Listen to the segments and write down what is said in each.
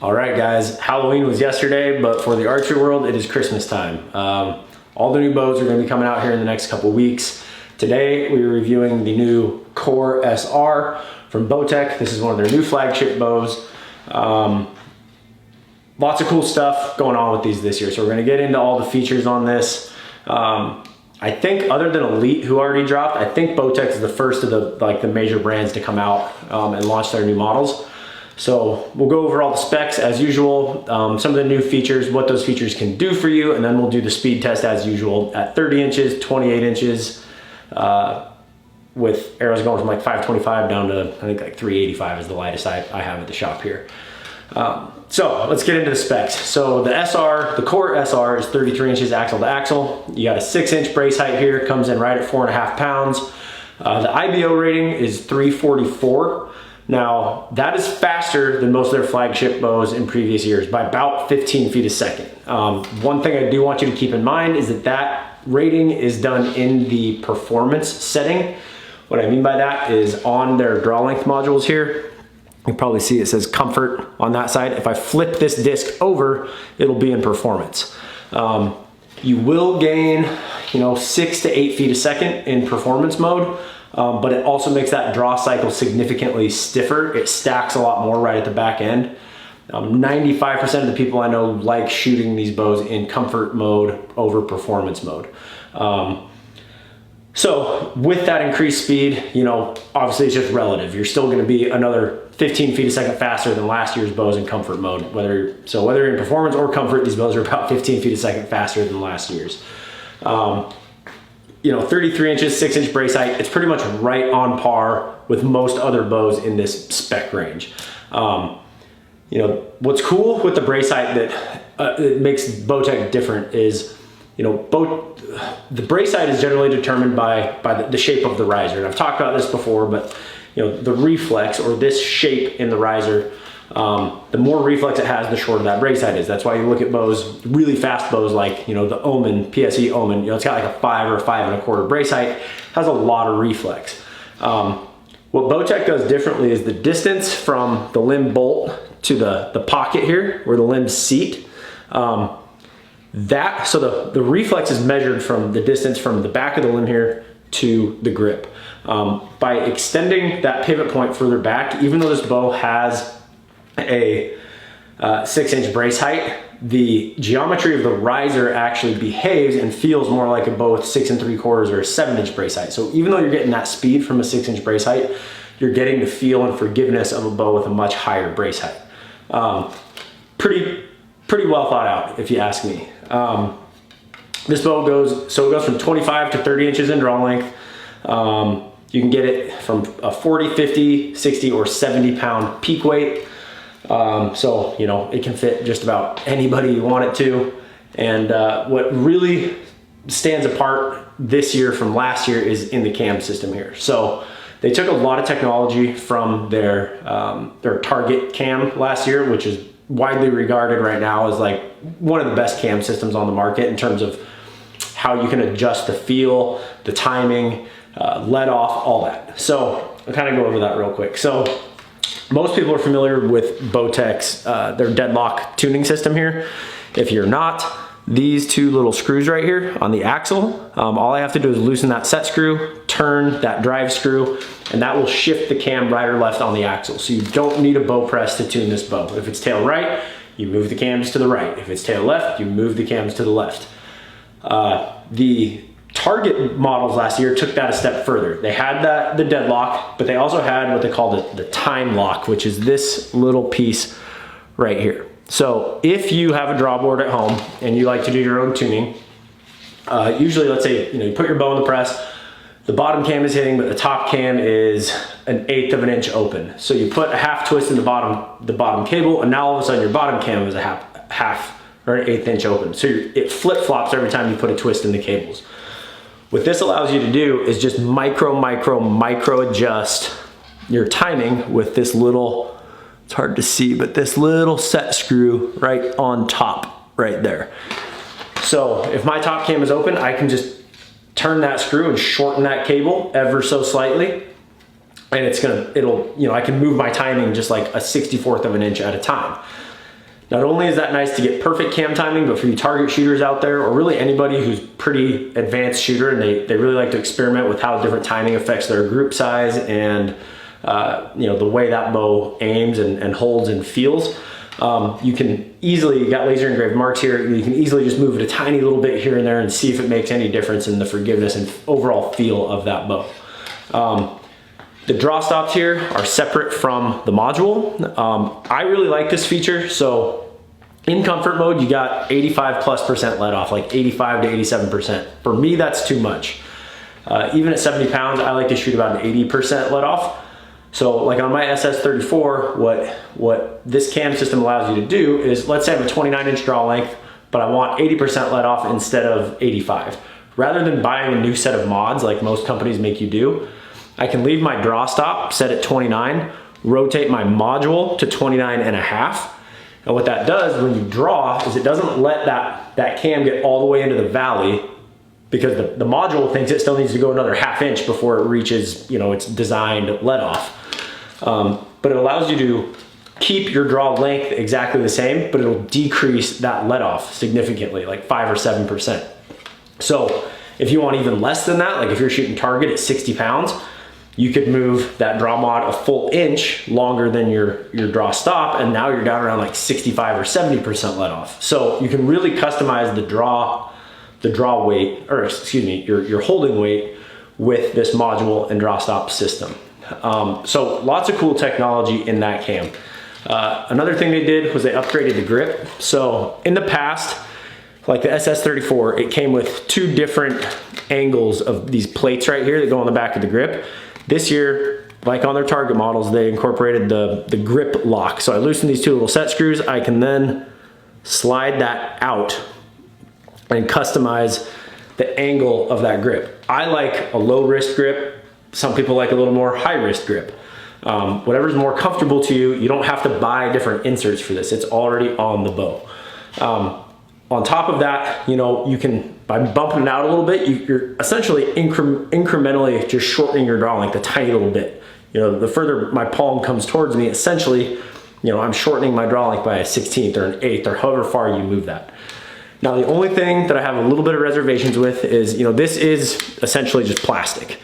All right, guys, Halloween was yesterday, but for the archery world, it is Christmas time. All the new bows are gonna be coming out here in the next couple weeks. Today, we're reviewing the new Core SR from Bowtech. This is one of their new flagship bows. Lots of cool stuff going on with these this year. So we're gonna get into all the features on this. I think other than Elite, who already dropped, I think Bowtech is the first of the major brands to come out and launch their new models. So we'll go over all the specs as usual, some of the new features, what those features can do for you, and then we'll do the speed test as usual at 30 inches, 28 inches, with arrows going from like 525 down to I think like 385 is the lightest I have at the shop here. So let's get into the specs. So the SR, the Core SR is 33 inches axle to axle. You got a 6-inch brace height here, comes in right at 4.5 pounds. The IBO rating is 344. Now, that is faster than most of their flagship bows in previous years by about 15 feet a second. One thing I do want you to keep in mind is that rating is done in the performance setting. What I mean by that is on their draw length modules here, you probably see it says comfort on that side. If I flip this disc over, it'll be in performance. You will gain, 6 to 8 feet a second in performance mode. But it also makes that draw cycle significantly stiffer. It stacks a lot more right at the back end. 95% of the people I know like shooting these bows in comfort mode over performance mode. So with that increased speed, obviously it's just relative. You're still gonna be another 15 feet a second faster than last year's bows in comfort mode. Whether you're in performance or comfort, these bows are about 15 feet a second faster than last year's. 33 inches, 6-inch brace height, it's pretty much right on par with most other bows in this spec range. What's cool with the brace height that it makes Bowtech different is, the brace height is generally determined by the shape of the riser. And I've talked about this before, but the reflex or this shape in the riser, the more reflex it has, the shorter that brace height is. That's why you look at bows, really fast bows like, the Omen, PSE Omen, it's got like a 5 or 5.25 brace height, has a lot of reflex. What Bowtech does differently is the distance from the limb bolt to the pocket here, where the limbs seat, so the reflex is measured from the distance from the back of the limb here to the grip. By extending that pivot point further back, even though this bow has a 6-inch brace height, the geometry of the riser actually behaves and feels more like a bow with 6 3/4 or a 7-inch brace height. So even though you're getting that speed from a 6-inch brace height, you're getting the feel and forgiveness of a bow with a much higher brace height. Pretty well thought out, if you ask me. This bow goes from 25 to 30 inches in draw length. You can get it from a 40, 50, 60, or 70 pound peak weight. It can fit just about anybody you want it to. And what really stands apart this year from last year is in the cam system here. So they took a lot of technology from their Target cam last year, which is widely regarded right now as like one of the best cam systems on the market in terms of how you can adjust the feel, the timing, let off, all that. So I'll kind of go over that real quick. So most people are familiar with Bowtech's, their deadlock tuning system here. If you're not, these two little screws right here on the axle, all I have to do is loosen that set screw, turn that drive screw, and that will shift the cam right or left on the axle. So you don't need a bow press to tune this bow. If it's tail right, you move the cams to the right. If it's tail left, you move the cams to the left. The Target models last year took that a step further. They had the deadlock, but they also had what they call the time lock, which is this little piece right here. So if you have a draw board at home and you like to do your own tuning, usually let's say you put your bow in the press, the bottom cam is hitting, but the top cam is 1/8 of an inch open. So you put a half twist in the bottom cable, and now all of a sudden your bottom cam is a half or 1/8 inch open. So it flip-flops every time you put a twist in the cables. What this allows you to do is just micro adjust your timing with this little, it's hard to see, but this little set screw right on top, right there. So if my top cam is open, I can just turn that screw and shorten that cable ever so slightly. And I can move my timing just like a 1/64 of an inch at a time. Not only is that nice to get perfect cam timing, but for you target shooters out there, or really anybody who's pretty advanced shooter and they really like to experiment with how different timing affects their group size and the way that bow aims and holds and feels. You can easily, you got laser engraved marks here, you can easily just move it a tiny little bit here and there and see if it makes any difference in the forgiveness and overall feel of that bow. The draw stops here are separate from the module. I really like this feature. So in comfort mode, you got 85+% let off, like 85 to 87%. For me, that's too much. Even at 70 pounds, I like to shoot about an 80% let off. So like on my SS34, what this cam system allows you to do is, let's say I have a 29-inch draw length, but I want 80% let off instead of 85. Rather than buying a new set of mods like most companies make you do, I can leave my draw stop set at 29, rotate my module to 29.5. And what that does when you draw is it doesn't let that cam get all the way into the valley, because the module thinks it still needs to go another ½ inch before it reaches, its designed let off. But it allows you to keep your draw length exactly the same, but it'll decrease that let off significantly, like 5 or 7%. So if you want even less than that, like if you're shooting target at 60 pounds, you could move that draw mod a full inch longer than your draw stop, and now you're down around like 65 or 70% let off. So you can really customize the draw weight, or excuse me, your holding weight with this module and draw stop system. So lots of cool technology in that cam. Another thing they did was they upgraded the grip. So in the past, like the SS34, it came with 2 different angles of these plates right here that go on the back of the grip. This year, like on their target models, they incorporated the grip lock. So I loosen these 2 little set screws. I can then slide that out and customize the angle of that grip. I like a low wrist grip. Some people like a little more high wrist grip. Whatever's more comfortable to you. You don't have to buy different inserts for this. It's already on the bow. On top of that, you can, by bumping it out a little bit, you're essentially incrementally just shortening your draw length a tiny little bit. The further my palm comes towards me, essentially, I'm shortening my draw length by a 16th or an 1/8 or however far you move that. Now, the only thing that I have a little bit of reservations with is, this is essentially just plastic.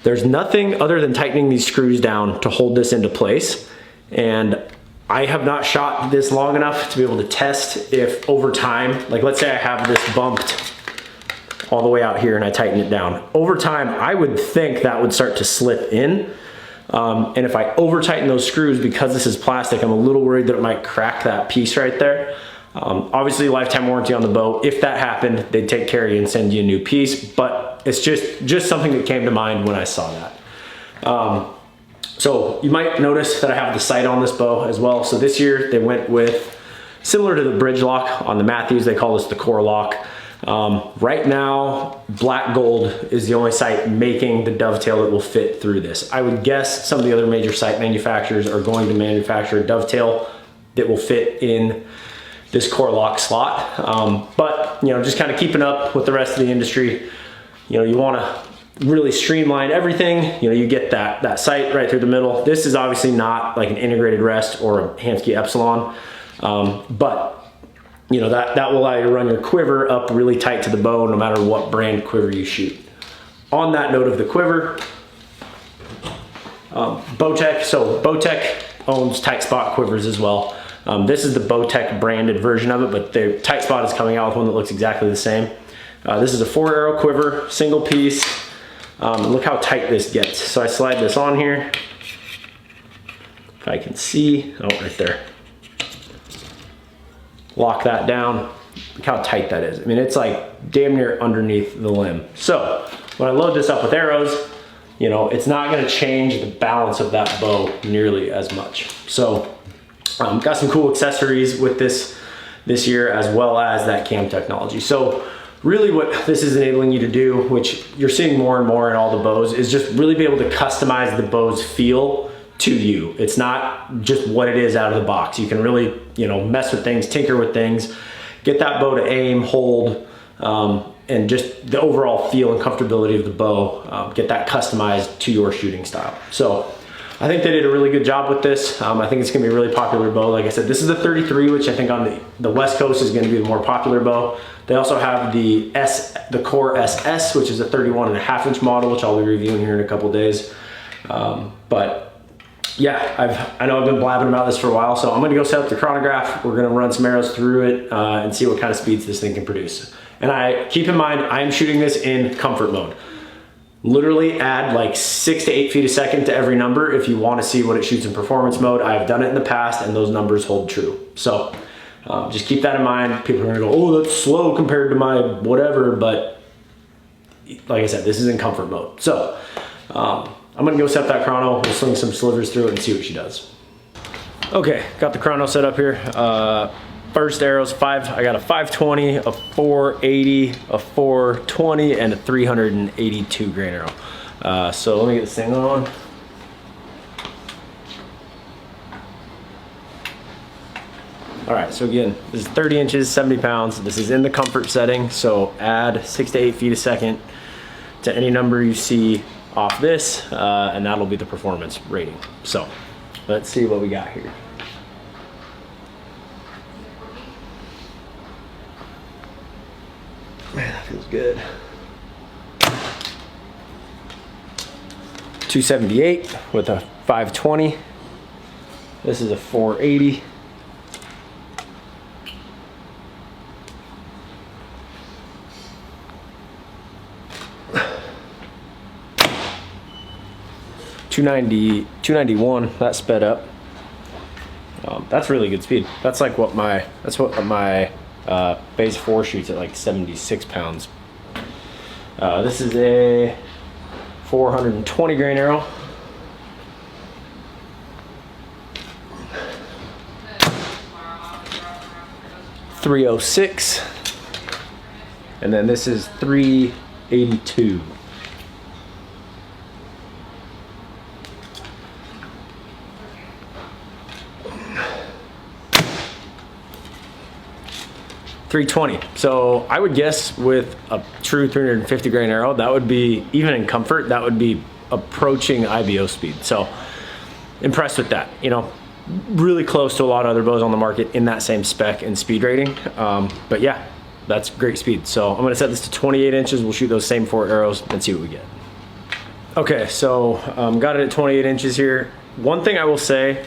There's nothing other than tightening these screws down to hold this into place. And I have not shot this long enough to be able to test if over time, like let's say I have this bumped all the way out here and I tighten it down. Over time, I would think that would start to slip in. And if I over tighten those screws, because this is plastic, I'm a little worried that it might crack that piece right there. Obviously lifetime warranty on the bow. If that happened, they'd take care of you and send you a new piece, but it's just something that came to mind when I saw that. So you might notice that I have the sight on this bow as well. So this year they went with, similar to the bridge lock on the Matthews, they call this the core lock. Right now, black gold is the only sight making the dovetail that will fit through this. I would guess some of the other major sight manufacturers are going to manufacture a dovetail that will fit in this core lock slot. But just kind of keeping up with the rest of the industry, you want to really streamline everything. You get that sight right through the middle. This is obviously not like an integrated rest or a Hamskea Epsilon, but that will allow you to run your quiver up really tight to the bow no matter what brand quiver you shoot. On that note of the quiver, Bowtech, so Bowtech owns tight spot quivers as well. This is the Bowtech branded version of it, but the tight spot is coming out with one that looks exactly the same. This is a 4-arrow quiver, single piece. Look how tight this gets. So I slide this on here. If I can see, oh, right there. Lock that down. Look how tight that is. I mean, it's like damn near underneath the limb. So when I load this up with arrows, it's not gonna change the balance of that bow nearly as much. So got some cool accessories with this year, as well as that cam technology. So really what this is enabling you to do, which you're seeing more and more in all the bows, is just really be able to customize the bow's feel to you. It's not just what it is out of the box. You can really, mess with things, tinker with things, get that bow to aim, hold, and just the overall feel and comfortability of the bow, get that customized to your shooting style. So I think they did a really good job with this. I think it's gonna be a really popular bow. Like I said, this is the 33, which I think on the West Coast is gonna be the more popular bow. They also have the Core SS, which is a 31.5-inch model, which I'll be reviewing here in a couple days. But yeah, I know I've been blabbing about this for a while, so I'm gonna go set up the chronograph. We're gonna run some arrows through it and see what kind of speeds this thing can produce. And keep in mind, I'm shooting this in comfort mode. Literally add like 6 to 8 feet a second to every number if you want to see what it shoots in performance mode. I've done it in the past and those numbers hold true. So just keep that in mind. People are gonna go, oh, that's slow compared to my whatever, but like I said, this is in comfort mode. So I'm gonna go set that chrono. We'll swing some slivers through it and see what she does. Okay, got the chrono set up here. First arrows, I got a 520, a 480, a 420, and a 382 grain arrow. So let me get this thing on. All right, so again, this is 30 inches, 70 pounds. This is in the comfort setting, so add 6 to 8 feet a second to any number you see off this, and that'll be the performance rating. So let's see what we got here. Man, that feels good. 278 with a 520. This is a 480. $291. That sped up. That's really good speed. That's what my base 4 shoots at, like 76 pounds. This is a 420 grain arrow. .306, and then this is 382. .320. So I would guess with a true 350 grain arrow, that would be, even in comfort, that would be approaching IBO speed. So impressed with that. You know, really close to a lot of other bows on the market in that same spec and speed rating. But yeah, that's great speed. So I'm gonna set this to 28 inches. We'll shoot those same 4 arrows and see what we get. Okay, so got it at 28 inches here. One thing I will say,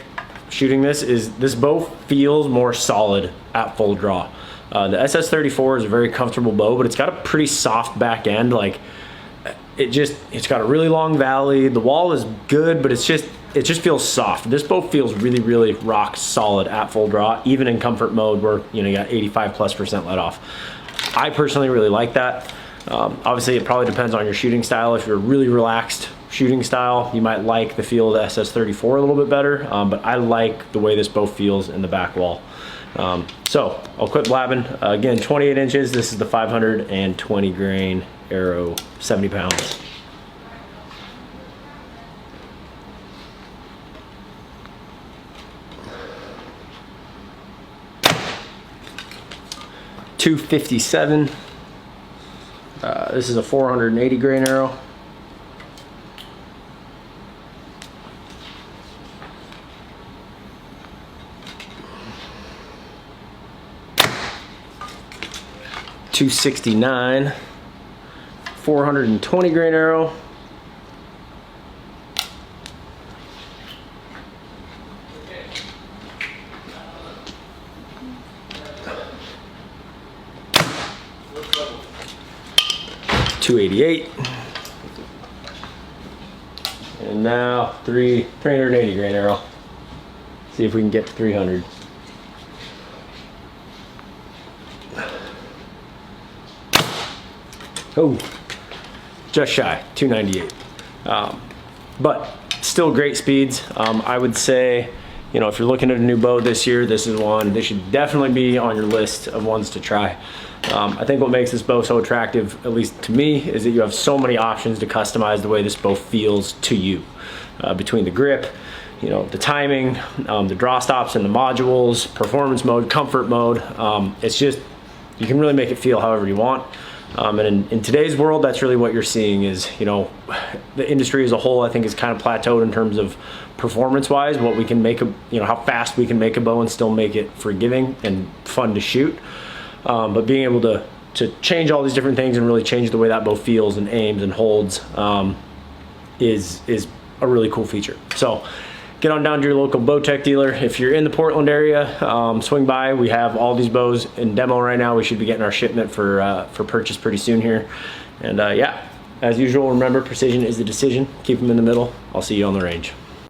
shooting this, is this bow feels more solid at full draw. The SS34 is a very comfortable bow, but it's got a pretty soft back end. Like it's got a really long valley. The wall is good, but it just feels soft. This bow feels really, really rock solid at full draw, even in comfort mode where, you know, you got 85+% let off. I personally really like that. Obviously it probably depends on your shooting style. If you're a really relaxed shooting style, you might like the feel of the SS34 a little bit better, but I like the way this bow feels in the back wall. So I'll quit blabbing. Again, 28 inches. This is the 520 grain arrow, 70 pounds. .257. This is a 480 grain arrow. .269, 420 grain arrow. .288, and now 380 grain arrow. See if we can get to 300. Oh, just shy, 298. But still great speeds. I would say, you know, if you're looking at a new bow this year, this is one. This should definitely be on your list of ones to try. I think what makes this bow so attractive, at least to me, is that you have so many options to customize the way this bow feels to you. Between the grip, you know, the timing, the draw stops and the modules, performance mode, comfort mode. It's just, you can really make it feel however you want. And in today's world, that's really what you're seeing is, you know, the industry as a whole, I think, is kind of plateaued in terms of performance-wise, what we can make, you know, how fast we can make a bow and still make it forgiving and fun to shoot. But being able to change all these different things and really change the way that bow feels and aims and holds is a really cool feature. So get on down to your local bow tech dealer. If you're in the Portland area, swing by. We have all these bows in demo right now. We should be getting our shipment for purchase pretty soon here. And yeah, as usual, remember, precision is the decision. Keep them in the middle. I'll see you on the range.